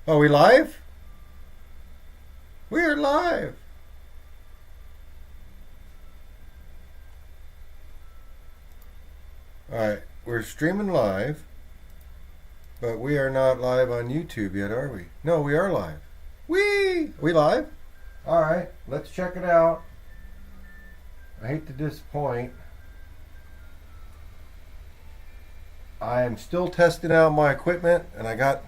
Are we live? We're live. Alright, we're streaming live, but we are not live on YouTube yet, are we? No, we are live. We live? Alright, let's check it out. I hate to disappoint. I am still testing out my equipment, and I don't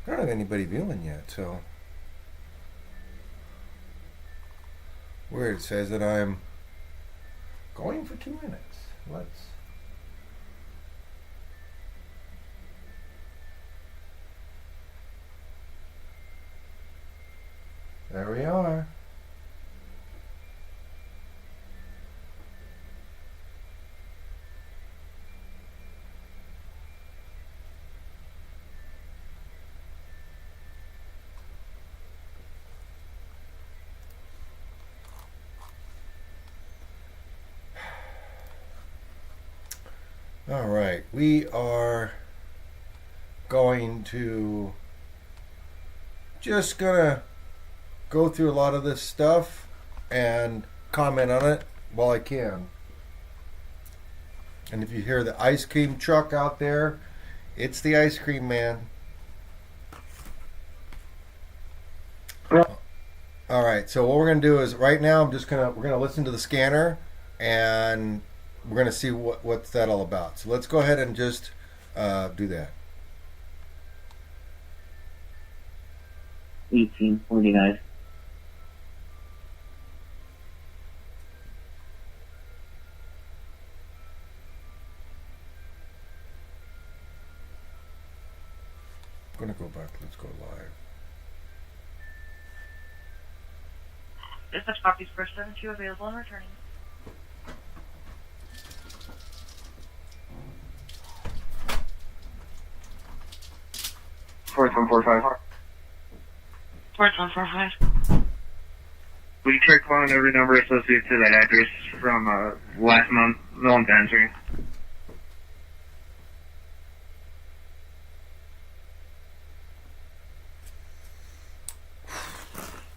have anybody viewing yet, so weird. It says that I'm going for 2 minutes. There we are. All right, we are going to just gonna go through a lot of this stuff and comment on it while I can. And if you hear the ice cream truck out there, it's the ice cream man. All right, so what we're gonna do is right now we're gonna listen to the scanner, and we're gonna see what's that all about. So let's go ahead and just do that. 1849. I'm gonna go back. Let's go live. Dispatch copies for 72 available and returning. Fourth 145. 4145. We tried calling every number associated to that address from last month. No one's answering.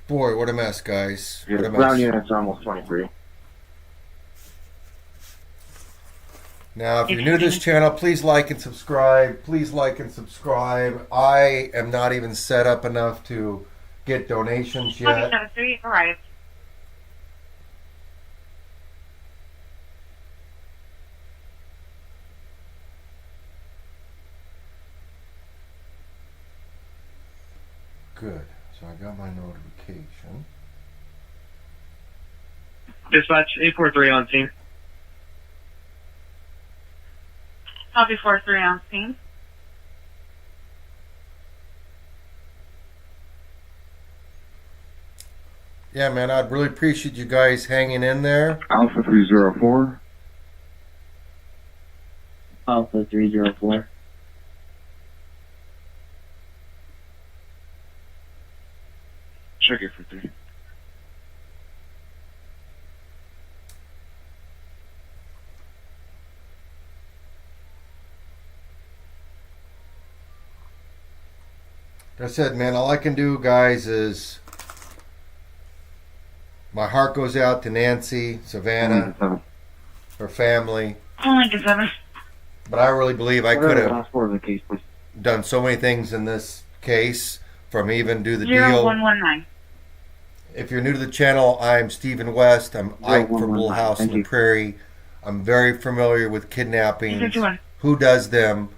Boy, what a mess, guys. What a mess. Ground units are almost 23. Now, if you're new to this channel, please like and subscribe. Please like and subscribe. I am not even set up enough to get donations yet. 73 arrived. Good. So I got my notification. Dispatch 843 on scene. Copy 43 on scene. Yeah, man, I'd really appreciate you guys hanging in there. Alpha 304. Alpha 304. Check it for 3. Like I said, man, all I can do, guys, is my heart goes out to Nancy, Savannah, her family. 197. But I really believe I could have Last four of the case, please. done so many things in this case, from even do the 0119. If you're new to the channel, I'm Stephen West. I'm Ike from Little House on the Prairie. I'm very familiar with kidnappings, 251. who does them.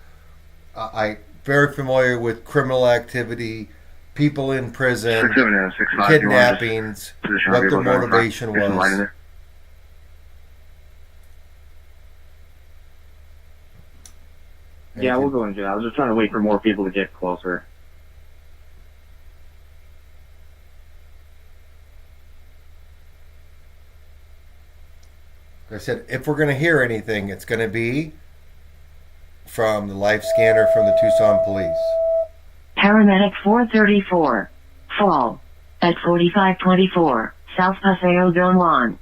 I'm very familiar with criminal activity, people in prison, 67065. kidnappings, what their motivation was. Yeah, we'll go into that. I was just trying to wait for more people to get closer. Like I said, if we're going to hear anything, it's going to be from the life scanner from the Tucson Police. Paramedic 434. Fall. At 4524. South Paseo Zone 1.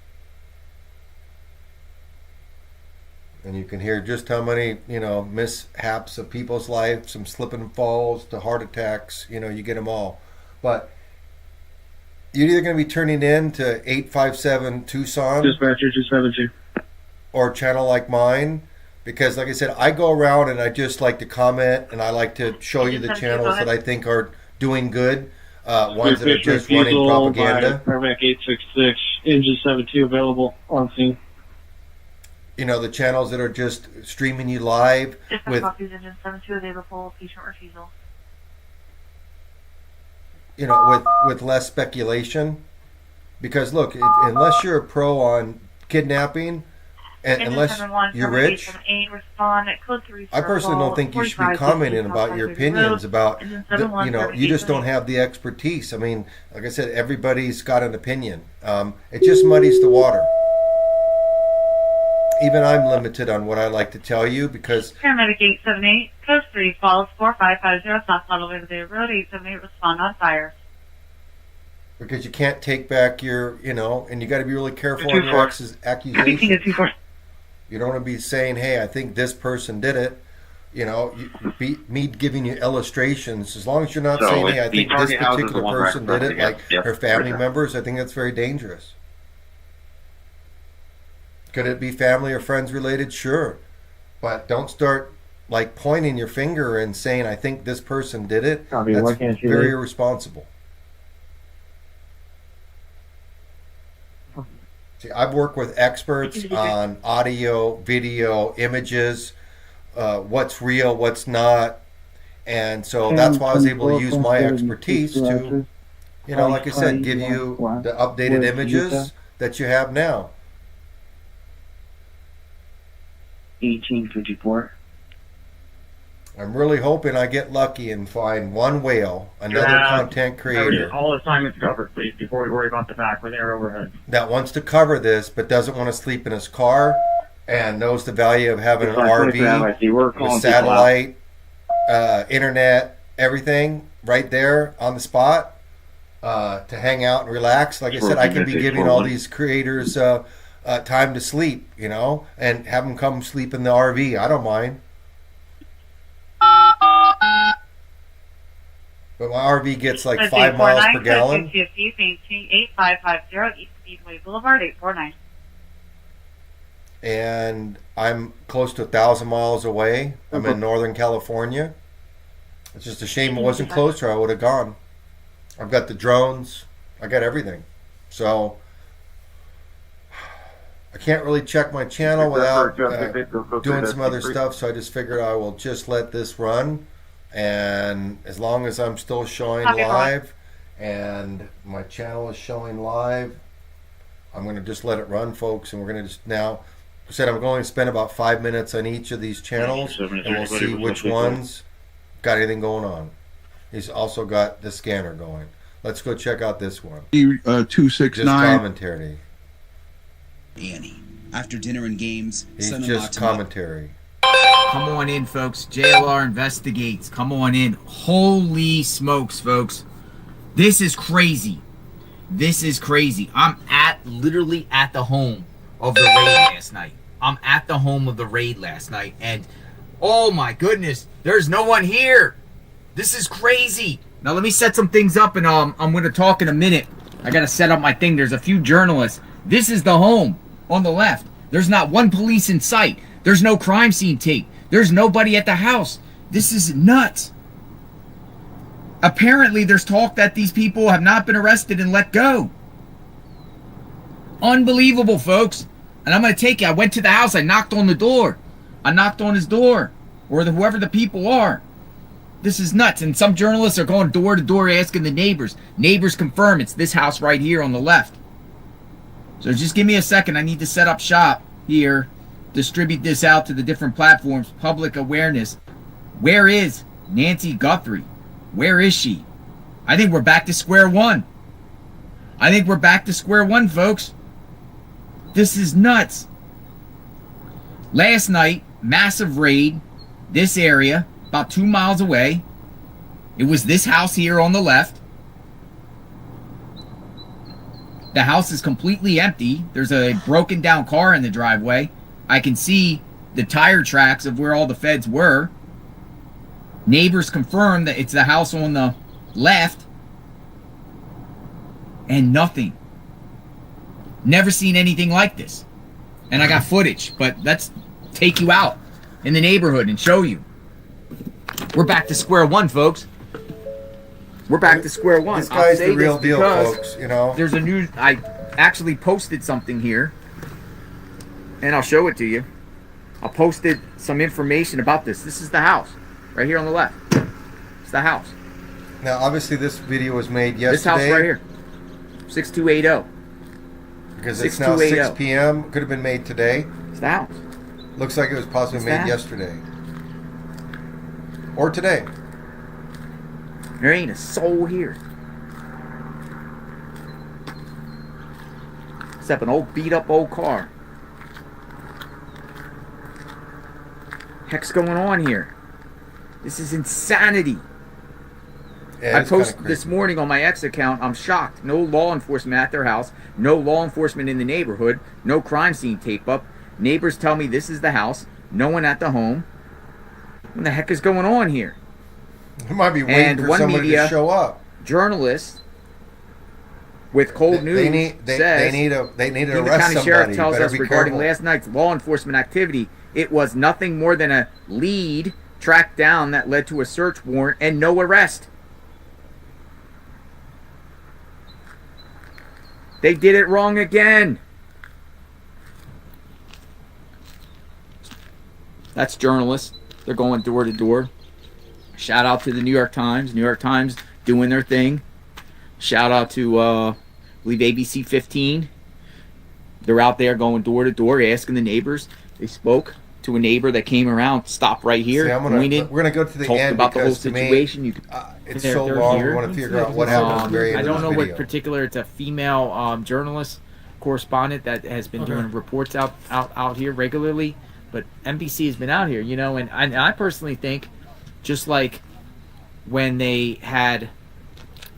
and you can hear just how many, mishaps of people's lives, some slip and falls to heart attacks. You get them all. But you're either going to be turning in to 857 Tucson Dispatcher 272. or a channel like mine, because like I said, I go around and I just like to comment and I like to show you the channels that I think are doing good, ones that are just running propaganda. Paramedic 866, engine 72 available on scene. The channels that are just streaming you live Dispatch with, copies engine 72 available, patient refusal. with less speculation. Because look, unless you're a pro on kidnapping, and Engine unless 71, you're Paramedic rich, 878, respond at code 3 I personally don't think you should be commenting about your opinions about, you just don't have the expertise. I mean, like I said, everybody's got an opinion. It just muddies the water. Even I'm limited on what I like to tell you because Paramedic 878, code 3, falls 4550, south Guadalupe Bay Road, 878, respond on fire. you can't take back your, and you got to be really careful on your accusations. You don't want to be saying, hey, I think this person did it. Me giving you illustrations, as long as you're not saying, hey, I think this particular person did it, like her family members, I think that's very dangerous. Could it be family or friends related? Sure. But don't start like pointing your finger and saying, I think this person did it. That's very irresponsible. See, I've worked with experts on audio, video, images, what's real, what's not. And so that's why I was able to use my expertise to, like I said, give you the updated images that you have now. 1854. I'm really hoping I get lucky and find one whale, another content creator. All assignments covered, please, before we worry about the back when they're overhead. That wants to cover this but doesn't want to sleep in his car and knows the value of having an RV with satellite, internet, everything right there on the spot to hang out and relax. Like I said, I could be giving all these creators time to sleep, and have them come sleep in the RV. I don't mind. But my RV gets like 5 miles per gallon. 8550 East Speedway Boulevard, 849. And I'm close to 1,000 miles away. I'm in Northern California. It's just a shame it wasn't closer. I would have gone. I've got the drones. I got everything. So I can't really check my channel without doing some other stuff. So I just figured I will just let this run. And as long as I'm still showing live and my channel is showing live, I'm going to just let it run, folks. And we're going to just now, I said I'm going to spend about 5 minutes on each of these channels, and we'll see which ones got anything going on. He's also got the scanner going. Let's go check out this one. 269. Just commentary. Annie. After dinner and games, He's just commentary. Come on in, folks. JLR Investigates. Come on in. Holy smokes, folks. This is crazy. This is crazy. I'm literally at the home of the raid last night. I'm at the home of the raid last night. And, oh my goodness, there's no one here. This is crazy. Now, let me set some things up, and I'm going to talk in a minute. I got to set up my thing. There's a few journalists. This is the home on the left. There's not one police in sight. There's no crime scene tape. There's nobody at the house. This is nuts. Apparently, there's talk that these people have not been arrested and let go. Unbelievable, folks. And I'm going to take it. I went to the house. I knocked on the door. I knocked on his door. Or whoever the people are. This is nuts. And some journalists are going door to door asking the neighbors. Neighbors confirm it's this house right here on the left. So just give me a second. I need to set up shop here. Distribute this out to the different platforms. Public awareness. Where is Nancy Guthrie? Where is she? I think we're back to square one. I think we're back to square one, folks. This is nuts. Last night, massive raid. This area, about 2 miles away. It was this house here on the left. The house is completely empty. There's a broken down car in the driveway. I can see the tire tracks of where all the feds were. Neighbors confirmed that it's the house on the left. And nothing. Never seen anything like this. And I got footage, but let's take you out in the neighborhood and show you. We're back to square one, folks. We're back to square one. This guy's the real deal, folks, you know. There's a new... I actually posted something here. And I'll show it to you. I posted some information about this. This is the house. Right here on the left. It's the house. Now, obviously, this video was made yesterday. This house right here. 6280. Because it's now 6 p.m. Could have been made today. It's the house. Looks like it was possibly made yesterday. Or today. There ain't a soul here. Except an old beat up old car. Heck's going on here? This is insanity. Yeah, I posted this morning on my X account. I'm shocked. No law enforcement at their house. No law enforcement in the neighborhood. No crime scene tape up. Neighbors tell me this is the house. No one at the home. What the heck is going on here? It might be waiting for somebody to show up. Journalist with cold news they need to arrest the county somebody. Sheriff tells us regarding careful. last night's law enforcement activity, it was nothing more than a lead tracked down that led to a search warrant and no arrest. They did it wrong again. That's journalists. They're going door to door. Shout out to the New York Times. New York Times doing their thing. Shout out to, I believe, ABC 15. They're out there going door to door, asking the neighbors. They spoke to a neighbor that came around, stopped right here, pointed. We're going to go to the talked end about the whole because to me, situation. it's so long. We want to figure out what happened at the very end I of don't this know video. what particular. It's a female journalist, correspondent that has been doing reports out here regularly. But NBC has been out here, you know, and I personally think, just like when they had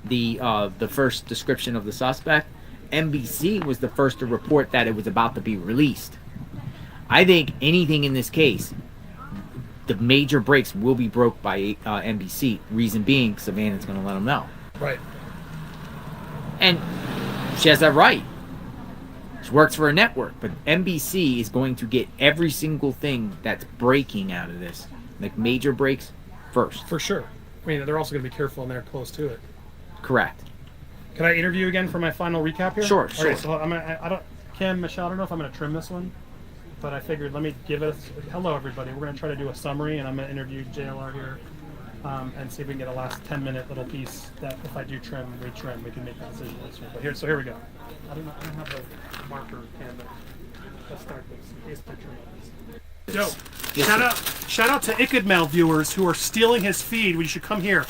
the first description of the suspect, NBC was the first to report that it was about to be released. I think anything in this case, the major breaks will be broke by NBC. Reason being, Savannah's going to let them know. Right. And she has that right. She works for a network, but NBC is going to get every single thing that's breaking out of this, like major breaks, first. For sure. I mean, they're also going to be careful and they're close to it. Correct. Can I interview again for my final recap here? Sure. Okay, so Kim, Michelle, I don't know if I'm going to trim this one, but I figured let me give us hello everybody. We're going to try to do a summary, and I'm going to interview JLR here, and see if we can get a last 10-minute little piece that if I do trim, retrim, we can make that decision later. But here we go. I don't have a marker pen, but let's start this. Yo, Yes, shout out to Ikadmel viewers who are stealing his feed. We should come here.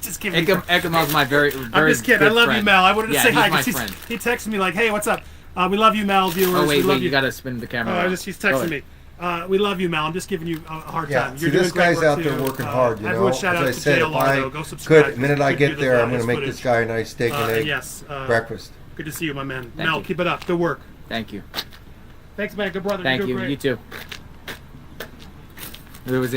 Just kidding. Ekamel's my very I'm just kidding. I love friend. you, Mel. I wanted to say he's hi my because friend. he texted me like, "Hey, what's up? We love you, Mel. Viewers. Oh wait, we love you got to spin the camera. Oh, he's texting me. We love you, Mel. I'm just giving you a hard time. See, You're doing this great guy's work out too. there working hard, you know. Everyone shout As out I to said, JLR, though. Go subscribe. the minute I get there, I'm going to make footage. this guy a nice steak and egg yes, breakfast. Good to see you, my man. Thank Mel, you. keep it up. Good work. Thank you. Thanks, man. Good brother. Thank You're you. doing You great. too. There was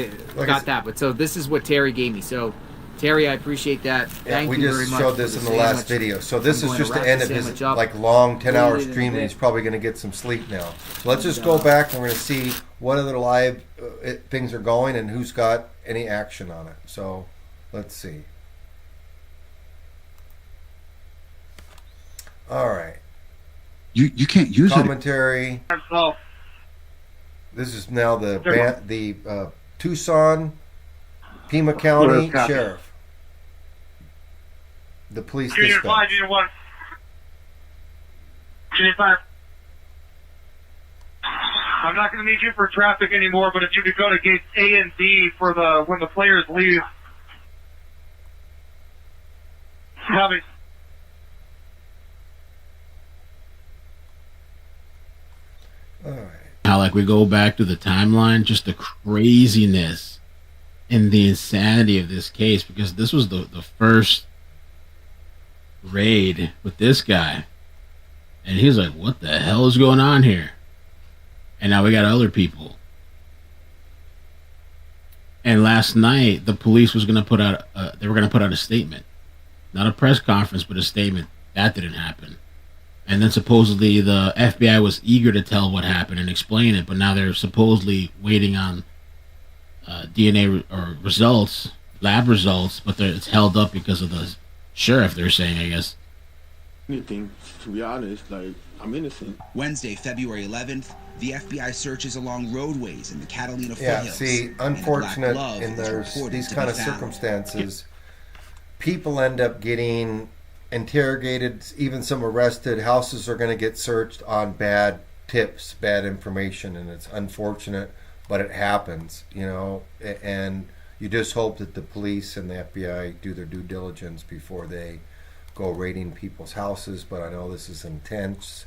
got that, but so this is what Terry gave me. So, Terry, I appreciate that. Thank we you just very much. showed this for in the sandwich. last video. So this I'm is going just to the wrap end the of his sandwich up, like long 10-hour put it in a stream, and bit. he's probably going to get some sleep now. So let's just go back and we're going to see what other live things are going and who's got any action on it. So let's see. All right. You can't use Commentary. Oh, This is now the Tucson, Pima County Copy. Sheriff. The police Junior 5, dispatch. Junior 1. Junior 5. I'm not going to need you for traffic anymore, but if you could go to gates A and D for when the players leave. Copy. All right. how like we go back to the timeline, just the craziness and the insanity of this case, because this was the first raid with this guy, and he's like, what the hell is going on here? and now we got other people. And last night, the police was going to put out, they were going to put out a statement. Not a press conference, but a statement. That didn't happen. And then supposedly the FBI was eager to tell what happened and explain it, but now they're supposedly waiting on DNA or results, lab results, but it's held up because of the sheriff, they're saying, I guess. Anything, to be honest, like, I'm innocent. Wednesday, February 11th, the FBI searches along roadways in the Catalina Yeah, foothills. see, unfortunate in these kind of circumstances, people end up getting interrogated, even some arrested. Houses are going to get searched on bad tips, bad information, and it's unfortunate, but it happens, you know, and you just hope that the police and the FBI do their due diligence before they go raiding people's houses. But I know this is intense.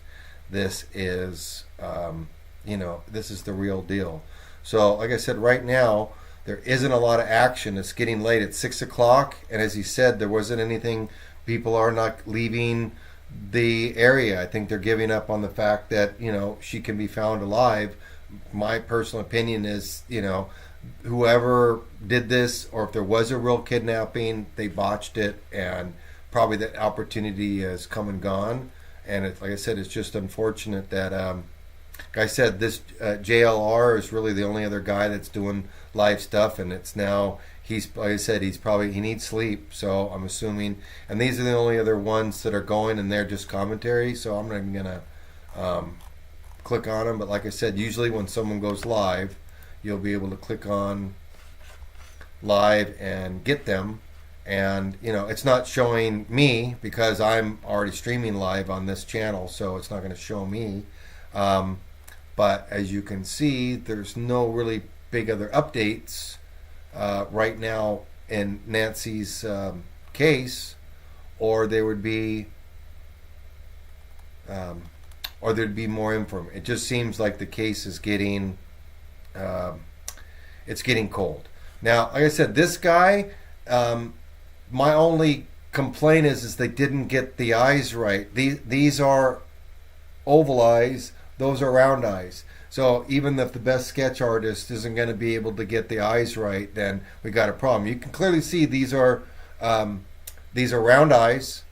This is, you know, this is the real deal. So, like I said, right now, there isn't a lot of action. It's getting late. It's 6 o'clock, and as he said, there wasn't anything. People are not leaving the area. I think they're giving up on the fact that, you know, she can be found alive. My personal opinion is, you know, whoever did this, or if there was a real kidnapping, they botched it, and probably that opportunity has come and gone. And it's, like I said, it's just unfortunate that, like I said, this JLR is really the only other guy that's doing live stuff, and it's now, he's, like I said, he needs sleep, so I'm assuming, and these are the only other ones that are going, and they're just commentary, so I'm not even gonna click on them. But like I said, usually when someone goes live, you'll be able to click on live and get them. And, you know, it's not showing me because I'm already streaming live on this channel, so it's not going to show me. But as you can see, there's no really big other updates right now in Nancy's case, or there would be, or there'd be more info. It just seems like the case is getting, it's getting cold. Now, like I said, this guy. My only complaint is they didn't get the eyes right. These are oval eyes. Those are round eyes. So even if the best sketch artist isn't going to be able to get the eyes right, then we got a problem. You can clearly see these are round eyes.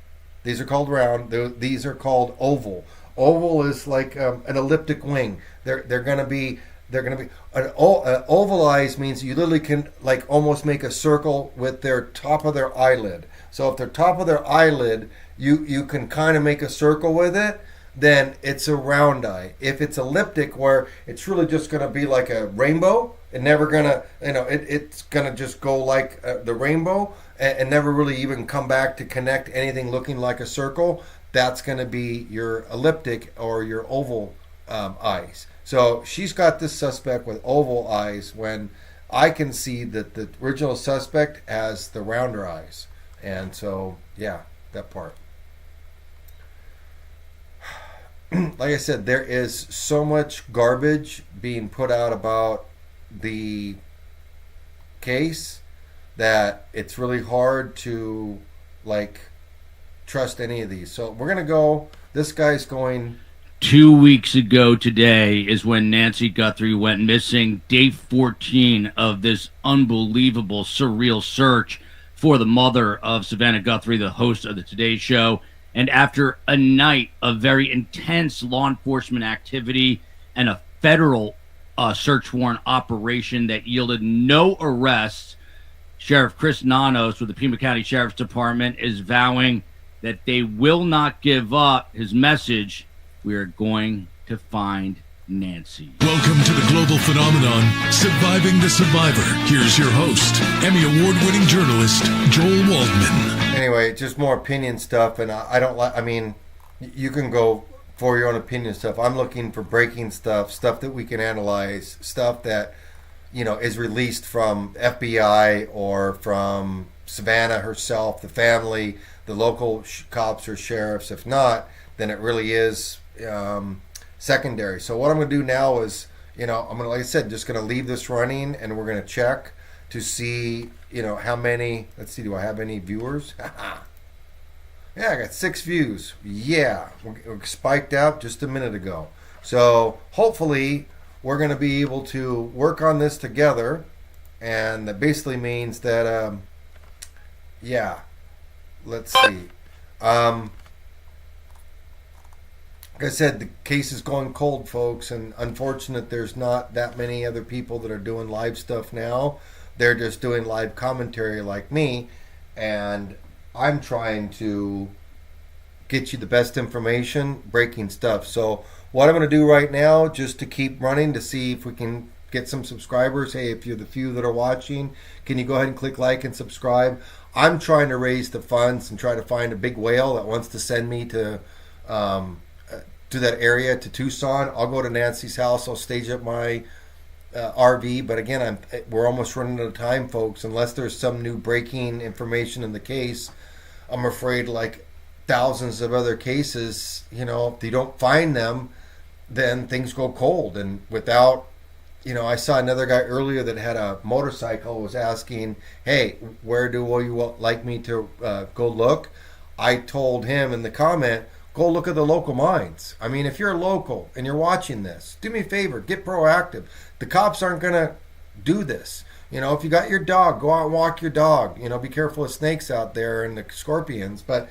These are called round. These are called oval. Oval is like an elliptic wing. They're going to be an oval eyes means you literally can like almost make a circle with their top of their eyelid. So if they're top of their eyelid, you can kind of make a circle with it, then it's a round eye. If it's elliptic, where it's really just going to be like a rainbow, and never gonna, you know, it's going to just go like the rainbow and never really even come back to connect anything looking like a circle, that's going to be your elliptic or your oval eyes. So she's got this suspect with oval eyes when I can see that the original suspect has the rounder eyes. And so, yeah, that part. Like I said, there is so much garbage being put out about the case that it's really hard to, like, trust any of these. So we're going to go, this guy's going... 2 weeks ago today is when Nancy Guthrie went missing. Day 14 of this unbelievable, surreal search for the mother of Savannah Guthrie, the host of the Today Show. And after a night of very intense law enforcement activity and a federal search warrant operation that yielded no arrests, Sheriff Chris Nanos with the Pima County Sheriff's Department is vowing that they will not give up. His message: we are going to find Nancy. Welcome to the global phenomenon, Surviving the Survivor. Here's your host, Emmy Award-winning journalist, Joel Waldman. Anyway, just more opinion stuff, and I don't like, I mean, you can go for your own opinion stuff. I'm looking for breaking stuff that we can analyze, stuff that, you know, is released from FBI or from Savannah herself, the family, the local cops or sheriffs. If not, then it really is secondary. So what I'm going to do now is, you know, I'm going to, like I said, just going to leave this running, and we're going to check to see, you know, how many, let's see, do I have any viewers? Yeah, I got 6 views. Yeah, we spiked out just a minute ago. So hopefully we're going to be able to work on this together. And that basically means that, yeah, let's see. Like I said, the case is going cold, folks, and unfortunate there's not that many other people that are doing live stuff now. They're just doing live commentary like me, and I'm trying to get you the best information, breaking stuff. So what I'm going to do right now, just to keep running to see if we can get some subscribers. Hey, if you're the few that are watching, can you go ahead and click like and subscribe? I'm trying to raise the funds and try to find a big whale that wants to send me to that area, to Tucson. I'll go to Nancy's house. I'll stage up my RV. But again, we're almost running out of time, folks. Unless there's some new breaking information in the case, I'm afraid, like thousands of other cases, if you don't find them, then things go cold. And without, I saw another guy earlier that had a motorcycle, was asking, hey, where do you like me to go look? I told him in the comment, go look at the local mines. I mean, if you're local and you're watching this, do me a favor, get proactive. The cops aren't going to do this. If you got your dog, go out and walk your dog. Be careful of snakes out there and the scorpions. But,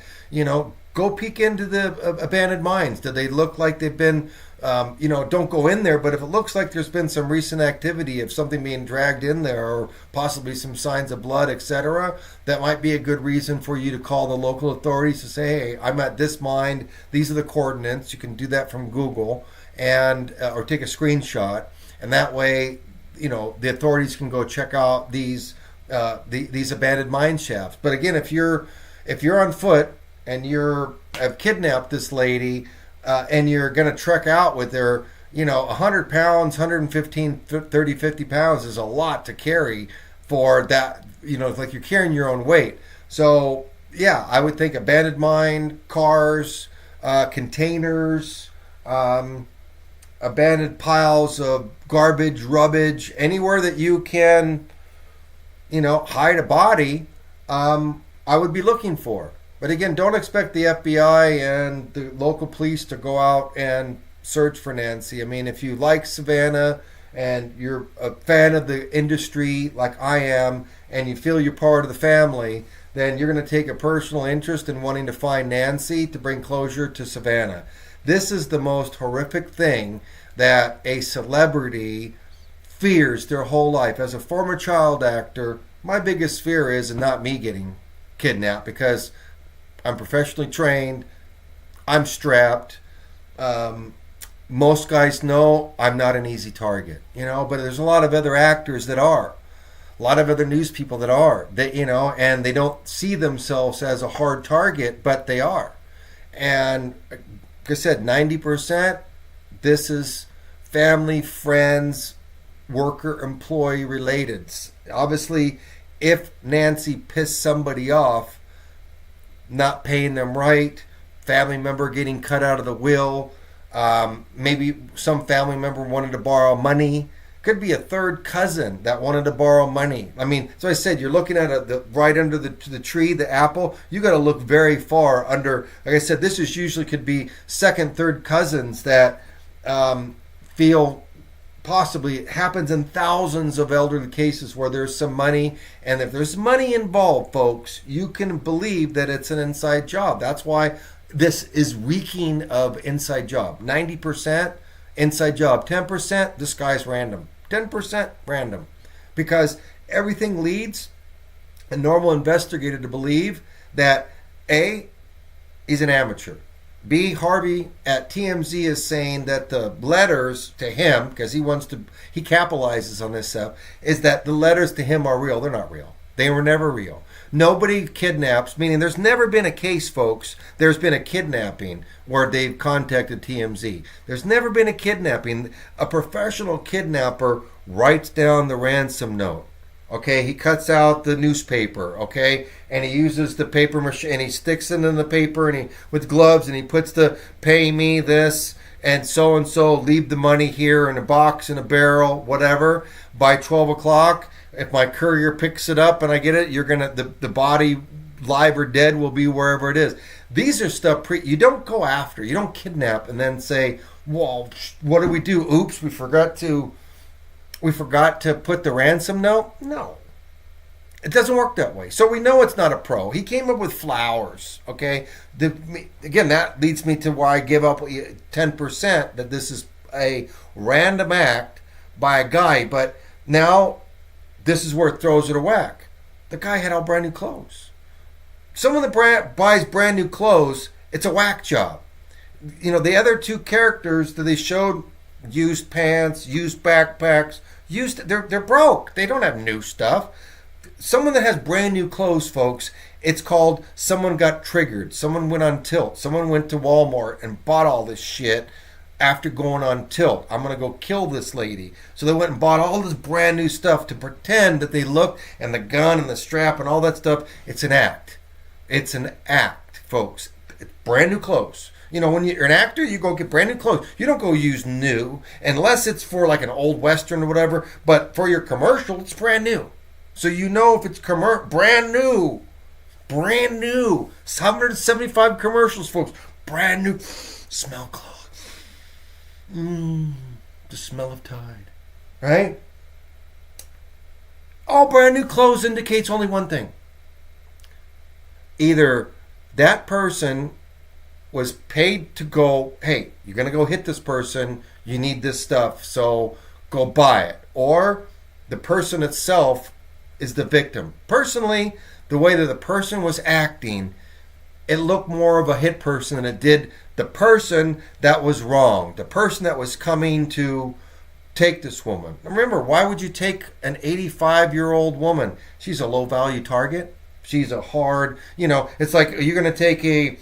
go peek into the abandoned mines. Do they look like they've been, don't go in there. But if it looks like there's been some recent activity of something being dragged in there, or possibly some signs of blood, etc., that might be a good reason for you to call the local authorities to say, hey, I'm at this mine. These are the coordinates. You can do that from Google and or take a screenshot. And that way, the authorities can go check out these abandoned mine shafts. But again, if you're on foot and have kidnapped this lady and you're going to trek out with her, 100 pounds, 115, 30, 50 pounds is a lot to carry for that. It's like you're carrying your own weight. So yeah, I would think abandoned mine, cars, containers, abandoned piles of garbage, rubbish, anywhere that you can, hide a body, I would be looking for. But again, don't expect the FBI and the local police to go out and search for Nancy. I mean, if you like Savannah and you're a fan of the industry like I am, and you feel you're part of the family, then you're going to take a personal interest in wanting to find Nancy to bring closure to Savannah. This is the most horrific thing that a celebrity fears their whole life. As a former child actor, my biggest fear is not me getting kidnapped, because I'm professionally trained, I'm strapped. Most guys know I'm not an easy target, but there's a lot of other actors that are. A lot of other news people that are, and they don't see themselves as a hard target, but they are. And like I said, 90%, this is family, friends, worker, employee related. Obviously, if Nancy pissed somebody off, not paying them right, family member getting cut out of the will, maybe some family member wanted to borrow money, could be a third cousin that wanted to borrow money. I mean, so I said, you're looking at right under the tree, the apple. You got to look very far under. Like I said, this is usually could be second, third cousins that feel possibly. It happens in thousands of elderly cases where there's some money, and if there's money involved, folks, you can believe that it's an inside job. That's why this is reeking of inside job. 90% inside job, 10% this guy's random. 10% random, because everything leads a normal investigator to believe that A, he's an amateur. B, Harvey at TMZ is saying that the letters to him, because he capitalizes on this stuff, is that the letters to him are real. They're not real. They were never real. Nobody kidnaps, meaning there's never been a case, folks. There's been a kidnapping where they've contacted TMZ. There's never been a kidnapping. A professional kidnapper writes down the ransom note. Okay, he cuts out the newspaper, okay, and he uses the paper mache and he sticks it in the paper and with gloves, and he puts the pay me this and so leave the money here in a box, in a barrel, whatever. By 12 o'clock, if my courier picks it up and I get it, you're gonna the body live or dead will be wherever it is. These are stuff you don't go after. You don't kidnap and then say, well, what do we do? Oops, we forgot to put the ransom note. No. It doesn't work that way. So we know it's not a pro. He came up with flowers, okay? Again, that leads me to why I give up 10% that this is a random act by a guy. But now this is where it throws it a whack. The guy had all brand new clothes. Someone that buys brand new clothes, it's a whack job. You know, the other two characters that they showed used pants, used backpacks, they're broke. They don't have new stuff. Someone that has brand new clothes, folks, it's called someone got triggered. Someone went on tilt. Someone went to Walmart and bought all this shit after going on tilt. I'm going to go kill this lady. So they went and bought all this brand new stuff to pretend that they looked, and the gun and the strap and all that stuff. It's an act. It's an act, folks. It's brand new clothes. You know, when you're an actor, you go get brand new clothes. You don't go use new, unless it's for like an old Western or whatever. But for your commercial, it's brand new. So you know if it's brand new. Brand new. 175 commercials, folks. Brand new. Smell clothes. The smell of Tide. Right? All brand new clothes indicates only one thing. Either that person was paid to go, hey, you're going to go hit this person. You need this stuff, so go buy it. Or the person itself is the victim. Personally, the way that the person was acting, it looked more of a hit person than it did the person that was wrong, the person that was coming to take this woman. Remember, why would you take an 85-year-old woman? She's a low-value target. She's a hard, it's like, are you going to take a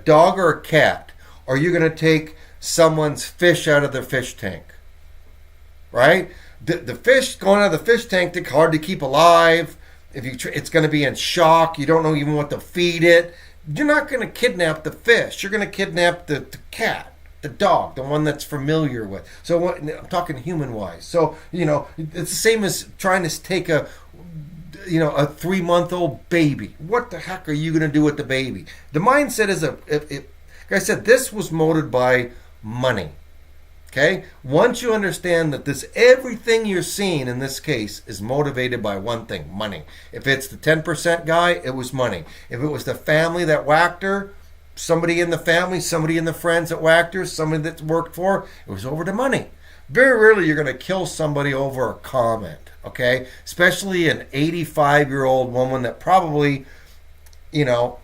dog or a cat? Or are you going to take someone's fish out of their fish tank? Right? The fish going out of the fish tank, it's hard to keep alive. It's going to be in shock. You don't know even what to feed it. You're not going to kidnap the fish. You're going to kidnap the cat, the dog, the one that's familiar with. So I'm talking human-wise. So, it's the same as trying to take a 3-month-old baby. What the heck are you going to do with the baby? The mindset is, like I said, this was motivated by money. Okay? Once you understand that everything you're seeing in this case is motivated by one thing, money. If it's the 10% guy, it was money. If it was the family that whacked her, somebody in the family, somebody in the friends that whacked her, somebody that worked for her, it was over the money. Very rarely you're going to kill somebody over a comment, okay? Especially an 85-year-old woman that probably, even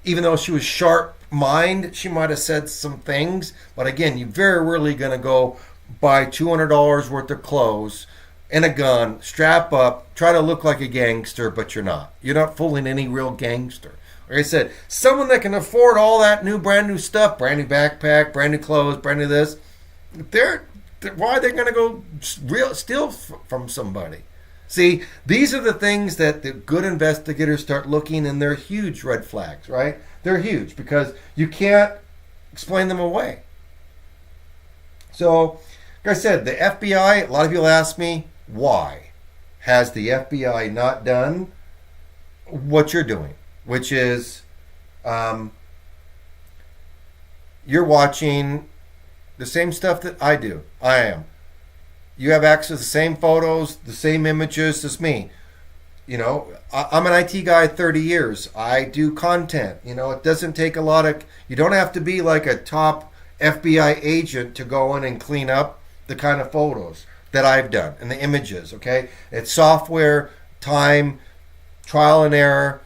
though she was sharp mind, she might have said some things, but again, you're very rarely going to go buy $200 worth of clothes and a gun, strap up, try to look like a gangster, but you're not. You're not fooling any real gangster. Like I said, someone that can afford all that brand new stuff, brand new backpack, brand new clothes, brand new this, why are they going to go steal from somebody? See, these are the things that the good investigators start looking, and they're huge red flags, right? They're huge because you can't explain them away. So, like I said, the FBI, a lot of people ask me, why has the FBI not done what you're doing? Which is, you're watching the same stuff that I do. I am. You have access to the same photos, the same images as me. I'm an IT guy 30 years. I do content. It doesn't take a lot of... You don't have to be like a top FBI agent to go in and clean up the kind of photos that I've done and the images, okay? It's software, time, trial and error,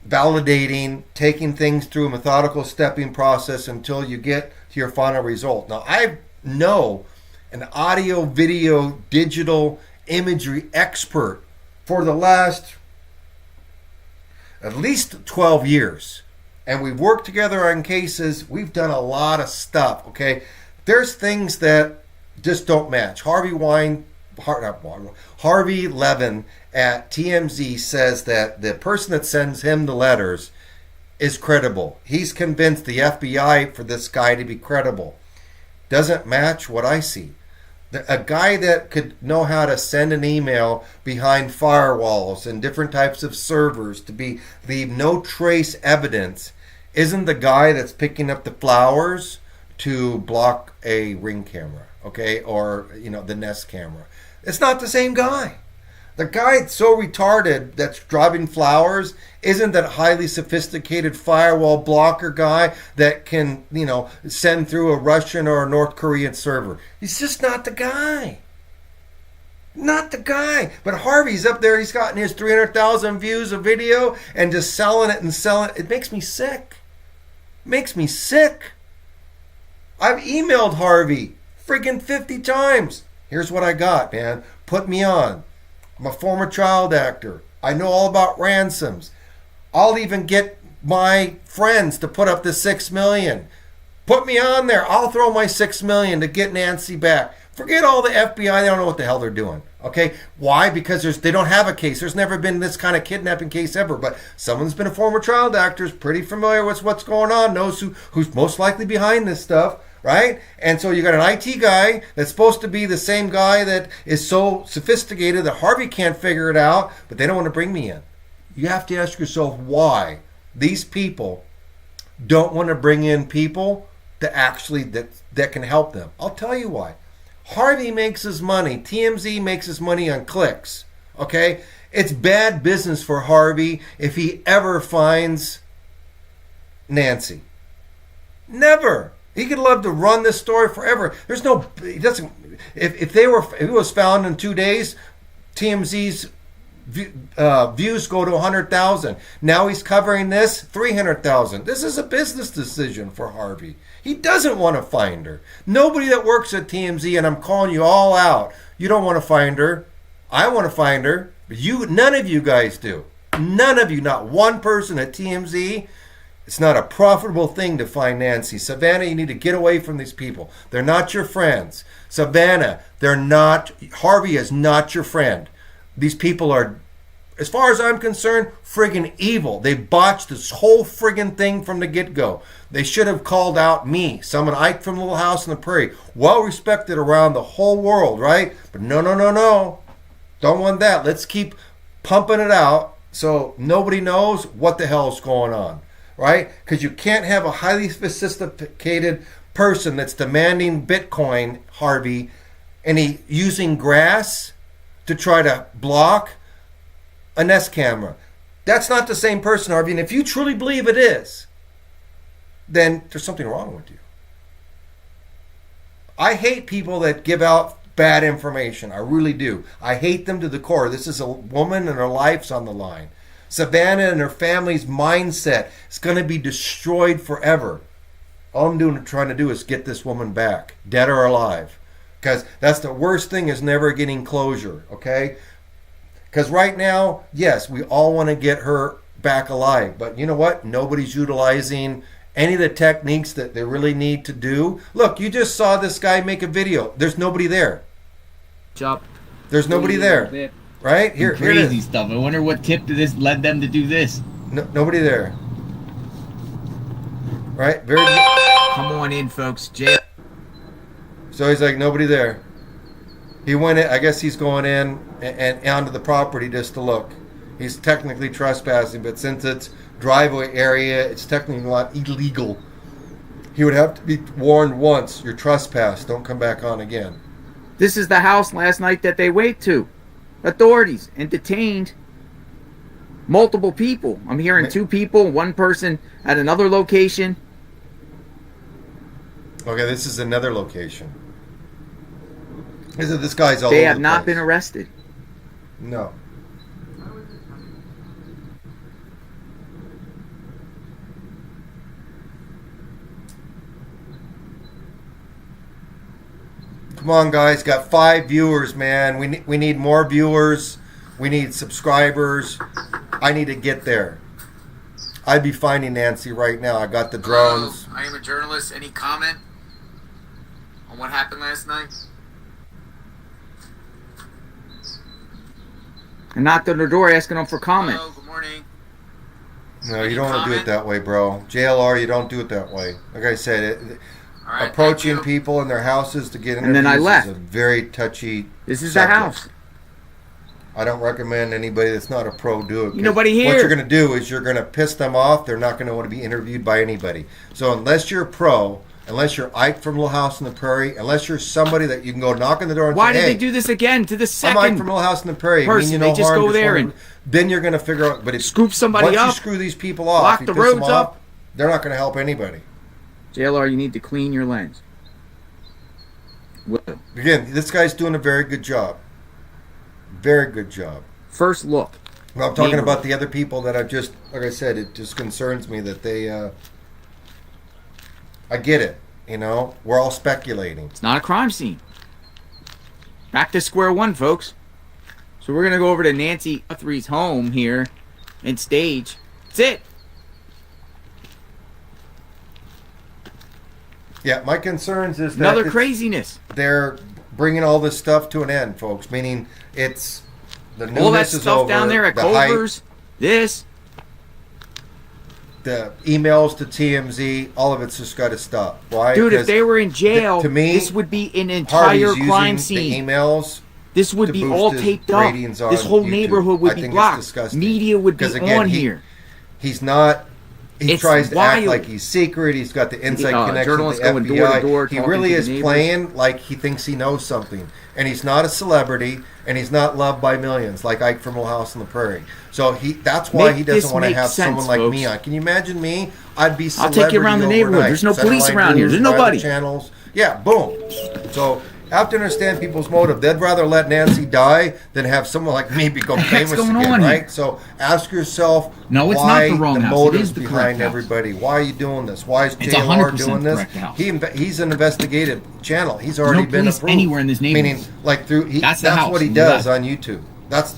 validating, taking things through a methodical stepping process until you get to your final result. Now, I know an audio, video, digital imagery expert for the last at least 12 years. And we've worked together on cases. We've done a lot of stuff, okay? There's things that just don't match. Harvey Levin at TMZ says that the person that sends him the letters is credible. He's convinced the FBI for this guy to be credible. Doesn't match what I see. A guy that could know how to send an email behind firewalls and different types of servers to leave no trace evidence isn't the guy that's picking up the flowers to block a Ring camera, okay, or the Nest camera. It's not the same guy. The guy that's so retarded that's driving flowers isn't that highly sophisticated firewall blocker guy that can, send through a Russian or a North Korean server. He's just not the guy. Not the guy. But Harvey's up there. He's gotten his 300,000 views of video and just selling it and selling it. It makes me sick. Makes me sick. I've emailed Harvey friggin' 50 times. Here's what I got, man. Put me on. I'm a former child actor. I know all about ransoms. I'll even get my friends to put up the $6 million. Put me on there. I'll throw my $6 million to get Nancy back. Forget all the FBI. They don't know what the hell they're doing. Okay? Why? Because they don't have a case. There's never been this kind of kidnapping case ever. But someone's been a former child actor, is pretty familiar with what's going on, knows who's most likely behind this stuff. Right? And so you got an IT guy that's supposed to be the same guy that is so sophisticated that Harvey can't figure it out, but they don't want to bring me in. You have to ask yourself why these people don't want to bring in people that actually that can help them. I'll tell you why. Harvey makes his money. TMZ makes his money on clicks. Okay? It's bad business for Harvey if he ever finds Nancy. Never. He could love to run this story forever. There's no, he doesn't. If it was found in 2 days, TMZ's views go to 100,000. Now he's covering this 300,000. This is a business decision for Harvey. He doesn't want to find her. Nobody that works at TMZ, and I'm calling you all out. You don't want to find her. I want to find her, but none of you guys do. None of you, not one person at TMZ. It's not a profitable thing to find Nancy. Savannah, you need to get away from these people. They're not your friends. Savannah, Harvey is not your friend. These people are, as far as I'm concerned, friggin' evil. They botched this whole friggin' thing from the get-go. They should have called out me, someone Ike from Little House on the Prairie. Well respected around the whole world, right? But no. Don't want that. Let's keep pumping it out so nobody knows what the hell is going on. Right? Because you can't have a highly sophisticated person that's demanding Bitcoin, Harvey, and he using grass to try to block a Nest camera. That's not the same person, Harvey. And if you truly believe it is, then there's something wrong with you. I hate people that give out bad information. I really do. I hate them to the core. This is a woman and her life's on the line. Savannah and her family's mindset is going to be destroyed forever. All I'm trying to do is get this woman back, dead or alive. Because that's the worst thing, is never getting closure, okay? Because right now, yes, we all want to get her back alive. But you know what? Nobody's utilizing any of the techniques that they really need to do. Look, you just saw this guy make a video. There's nobody there. There's nobody there. Right? Here it is. Crazy stuff. I wonder what tip to this led them to do this. Nobody there. Right? Very. Come on in, folks. Jail. So he's like, nobody there. He went in. I guess he's going in and onto the property just to look. He's technically trespassing, but since it's driveway area, it's technically not illegal. He would have to be warned once. You're trespassed. Don't come back on again. This is the house last night that they went to. Authorities and detained multiple people. I'm hearing 2 people, 1 person at another location. Okay, this is another location. This guy's all over the place. They have not been arrested. No. Come on, guys. Got 5 viewers, man. We need more viewers. We need subscribers. I need to get there. I'd be finding Nancy right now. I got the drones. I am a journalist. Any comment on what happened last night? I knocked on their door asking them for comment. Hello, good morning. No, you don't want to do it that way, bro. JLR, you don't do it that way. Like I said, approaching people in their houses to get interviews And then I left. is a very touchy This is subject. the house. I don't recommend anybody that's not a pro do it. 'Cause Nobody here. What you're going to do is you're going to piss them off. They're not going to want to be interviewed by anybody. So unless you're a pro, unless you're Ike from Little House on the Prairie, unless you're somebody that you can go knock on the door and Why say, did hey, they do this again to the second I'm Ike from Little House on the Prairie. person? I mean, you know, They just harm, go there wanna- and then you're going to figure out. But if scoop somebody once up, you screw these people off, lock you the piss them roads off, up. they're not going to help anybody. JLR, you need to clean your lens. Well, Again, this guy's doing a very good job. Very good job. first look. Well, I'm talking Neighborhood. about the other people that I've just, like I said, it just concerns me that they, I get it, you know, we're all speculating. It's not a crime scene. Back to square one, folks. So we're going to go over to Nancy Guthrie's home here and stage. That's it. Yeah, my concerns is that Another it's- craziness. they're bringing all this stuff to an end, folks, meaning it's, the newness All that is stuff over, down there at the hype, Culver's, this. the emails to TMZ, all of it's just got to stop. Why? Dude, if Because they were in jail, to me, this would be an Harvey's entire using crime the scene. emails This would to be boost all his taped up. ratings on This whole YouTube. neighborhood I would be think it's blocked. disgusting. Media would be 'Cause again, on he- here. He's not. He It's tries to act wild. like he's secret. He's got the inside connection with journalists the going FBI. door to door, He talking really to the is neighbors. playing like he thinks he knows something, and he's not a celebrity, and he's not loved by millions like Ike from Little House on the Prairie. So that's why Make he doesn't this want to make have sense, someone like me folks. on. Can you imagine me? I'd be I'll celebrity take you around the neighborhood. overnight. There's no police CenterLine around here. News, There's private nobody. Channels. Yeah, boom. So I have to understand people's motive. They'd rather let Nancy die than have someone like me become famous going again, on here? right? So ask yourself, No, it's why not the wrong house. It motives is the correct behind house. everybody. Why are you doing this? Why is It's JLR 100% doing this? correct house. He's an investigative channel. He's already no been police approved. anywhere in this neighborhood. Meaning, like that's the house. what he You does left. on YouTube.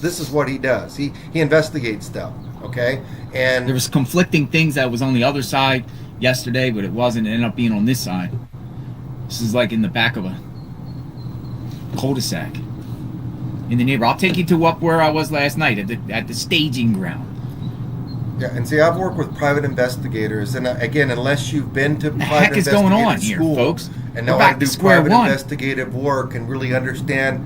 This is what he does. He investigates stuff. Okay, and There was conflicting things that was on the other side yesterday, but it wasn't. It ended up being on this side. This is like in the back of a cul-de-sac in the neighborhood. I'll take you to up where I was last night at the staging ground. yeah, and see, I've worked with private investigators, and again, unless you've been to The private heck is going on investigative here, school folks? and We're know back how to do to square private one. investigative work and really understand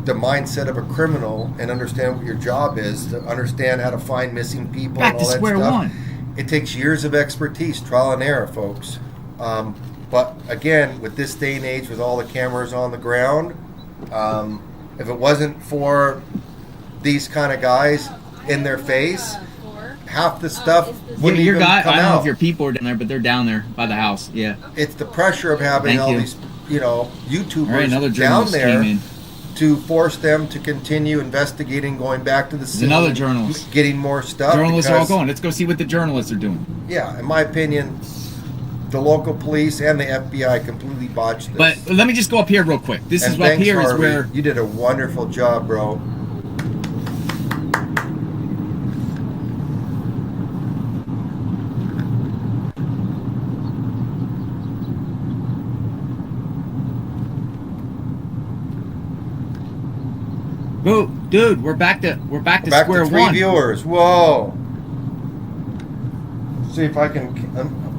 the mindset of a criminal and understand what your job is, to understand how to find missing people Back and all to that square stuff. one. It takes years of expertise, trial and error, folks. But again, with this day and age, with all the cameras on the ground, if it wasn't for these kind of guys in their face, half the stuff wouldn't Your even guy, come I don't know out. if your people are down there, but they're down there by the house. Yeah. It's the pressure of having Thank all you. these, YouTubers All right, another down journalist there came in. to force them to continue investigating, going back to the scene. another journalist. Getting more stuff. Journalists are all because- going. Let's go see what the journalists are doing. Yeah, in my opinion, the local police and the FBI completely botched this. But let me just go up here real quick. This And is up thanks, here is Harvey. where You did a wonderful job, bro. Whoa, dude, we're back to Back square to 3 one. viewers. Whoa. See if I can.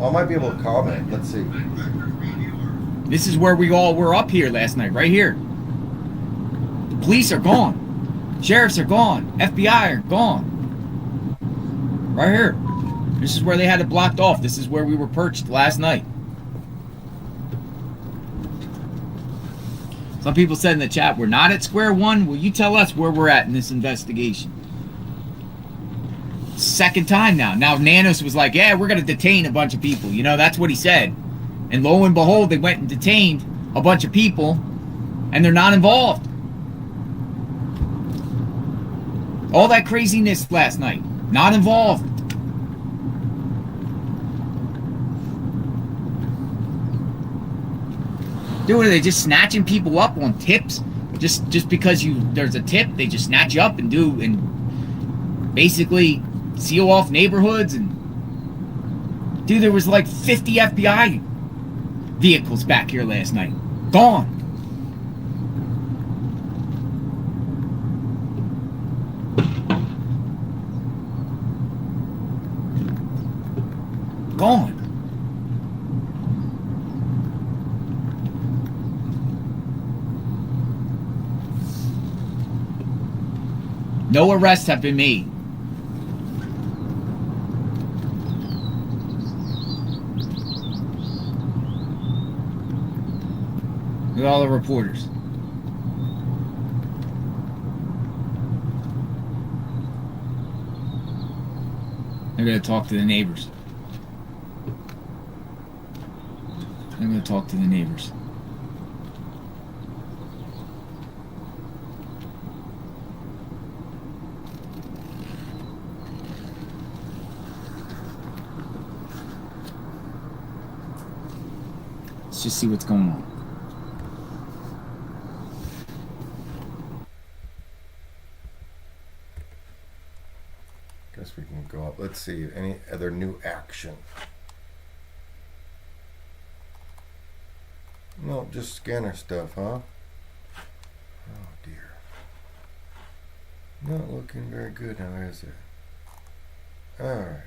I might be able to comment. Let's see. This is where we all were up here last night, right here. The police are gone. Sheriffs are gone. FBI are gone. Right here. This is where they had it blocked off. This is where we were perched last night. Some people said in the chat, we're not at square one. Will you tell us where we're at in this investigation? Second time now. Now Nanos was like, yeah, we're going to detain a bunch of people. You know, that's what he said. And lo and behold, they went and detained a bunch of people, and they're not involved. All that craziness last night, not involved. Dude, are they just snatching people up on tips? Just because there's a tip, they just snatch you up and basically seal off neighborhoods. And dude, there was like 50 FBI vehicles back here last night. Gone. Gone. No arrests have been made. With all the reporters. I'm going to talk to the neighbors. I'm going to talk to the neighbors. Let's just see what's going on. Guess we can go up. Let's see. Any other new action? No, just scanner stuff, huh? Oh dear. Not looking very good now, is it? Alright.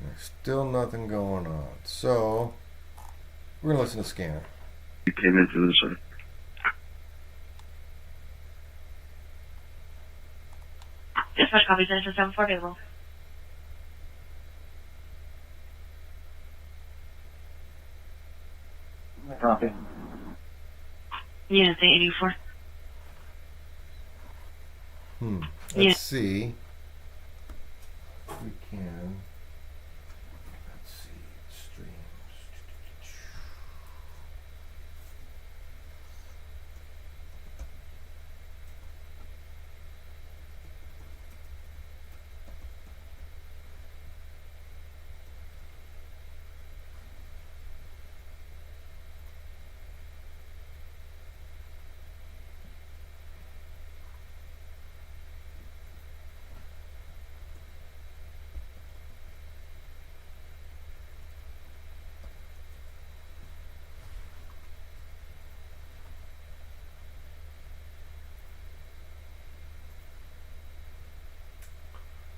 There's still nothing going on. So, we're going to listen to scanner. You came into this one. Dispatch copy, Center 7-4 available. Copy. Unit 84. Let's see if we can. Let's see. Streams.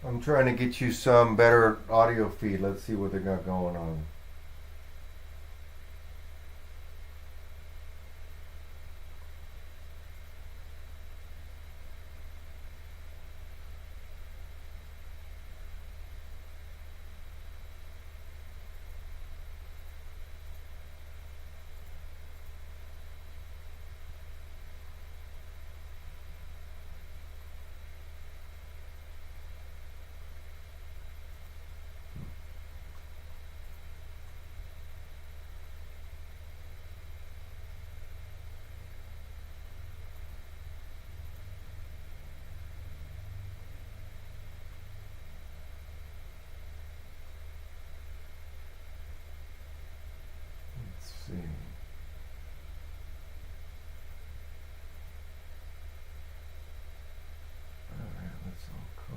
I'm trying to get you some better audio feed. Let's see what they got going on. See. Alright, let's all calls.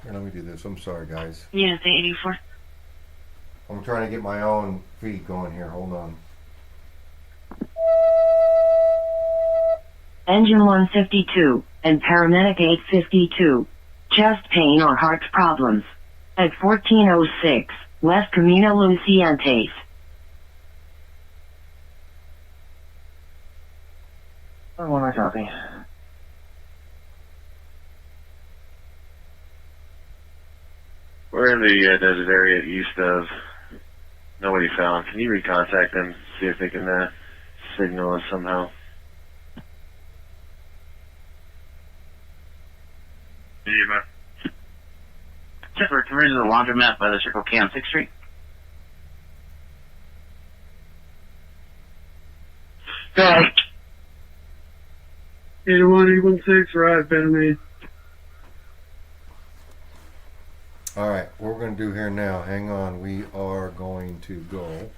Here, let me do this. I'm sorry, guys. Unit 84. I'm trying to get my own feed going here. Hold on. Engine 152 and paramedic 852. Chest pain or heart problems. At 1406 West Camino Lucientes. I want to copy. We're in the desert area east of Nobody Found. Can you recontact them, see if they can signal us somehow? Check, we're converted to the laundromat by the Circle K on 6th Street. Go ahead. 81-816, right, better me. All right, what we're going to do here now, hang on, we are going to go.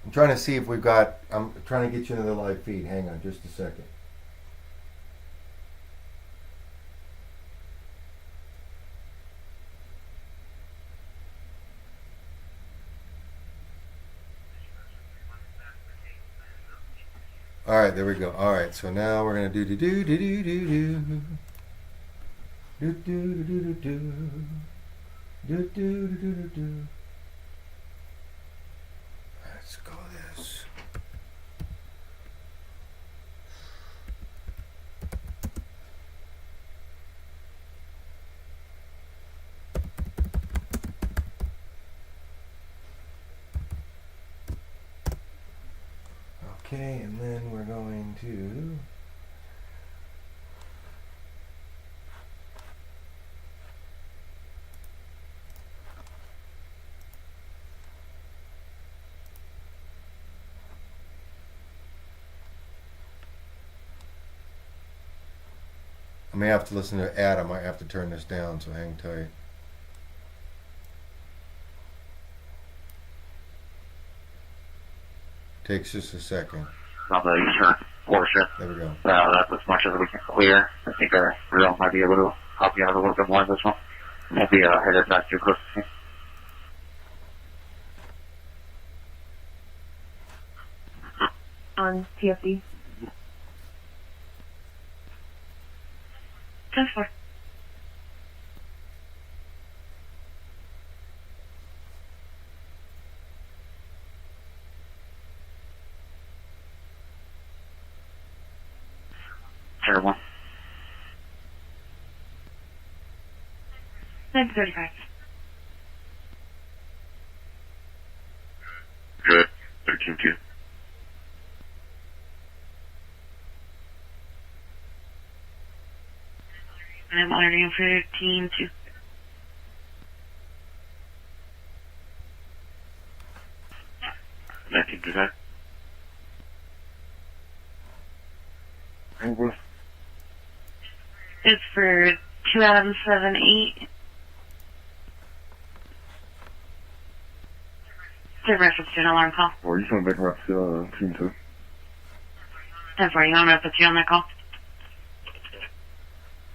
I'm trying to see if we've got, I'm trying to get you into the live feed. Hang on just a second. All right, there we go. All right, so now we're gonna do do do do do do do do do do do do do do do do. Let's go this. Okay, and then we're going to I may have to listen to ad. I might have to turn this down, so hang tight. Takes just a second. On the eastern portion. There we go. That's as much as we can clear. I think our rail might be able to help you out a little bit more on this one. Won't be headed back too close. On TFD. 10-4. Terrible. 9:35. Good. 13-2. I'm alerting for team 2. It's for 2 Adam 7-8. It's a reference to an alarm call. Or you want to make a rep to team 2? 10-4, you want me to put you on that call?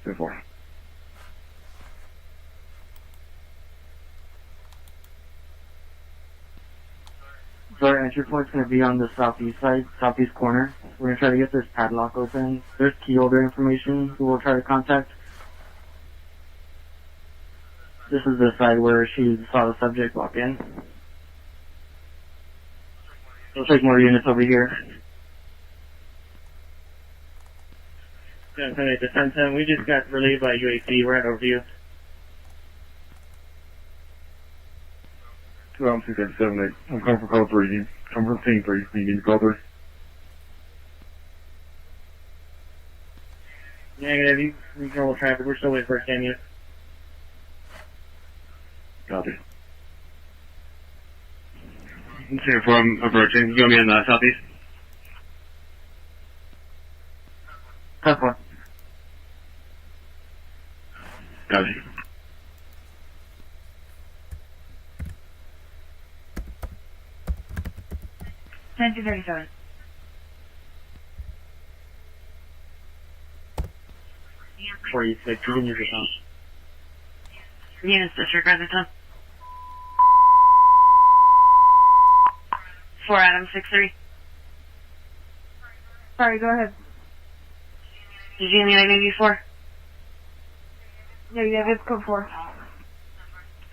10-4. So our entry point's going to be on the southeast side, southeast corner. We're going to try to get this padlock open. There's key holder information who we'll try to contact. This is the side where she saw the subject walk in. We'll take more units over here. Yeah, the 10-10, we just got relayed by UAC. We're at overview. 2 Adam 6-7-8. I'm coming for call 3. I'm from team 3. You need to call 3. Negative, you control traffic. We're still waiting for a scan unit. Copy. 10-4, I'm approaching. You want me in the southeast? 10-4. Copy. 10-37. Before you say, continue your sound. Units disregard the time. 4 Adam 6-3. Sorry, go ahead. Did you need maybe 4? Yeah, it's code 4.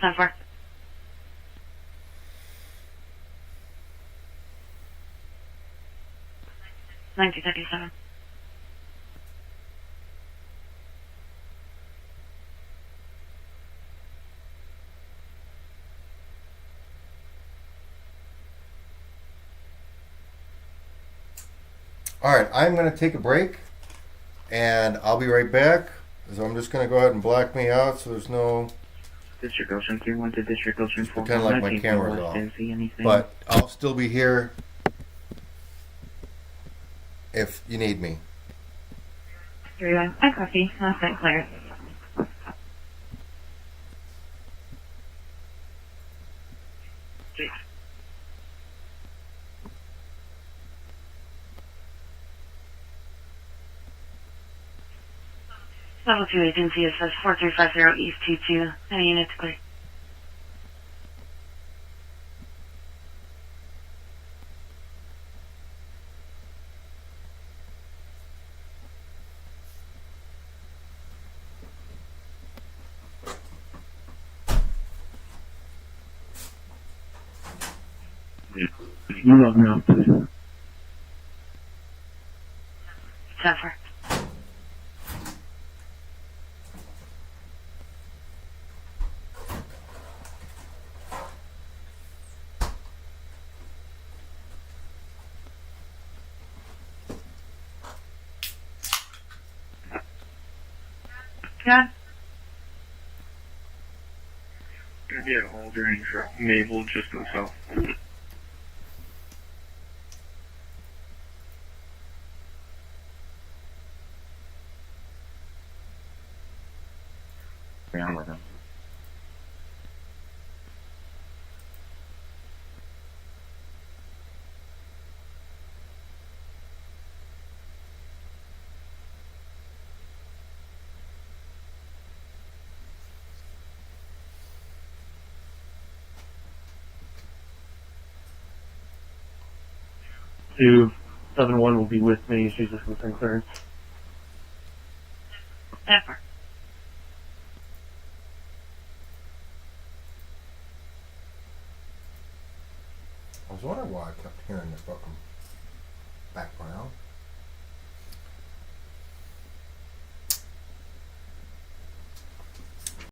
10-4. $19.37. All right, I'm going to take a break, and I'll be right back. So I'm just going to go ahead and black me out so there's no... District Ocean 31 to District Ocean 4. Pretend like my camera's off. But I'll still be here if you need me. 31. I copy. Last night clear. Level 2 agency, it says 4350 East 22. Any units clear? Move up now, please. 10-4. John? Gonna be at Aldering for Mabel, just go south. Down with him. Two 7-1 will be with me. She's just within clearance. 10-4. I was wondering why I kept hearing the fucking background.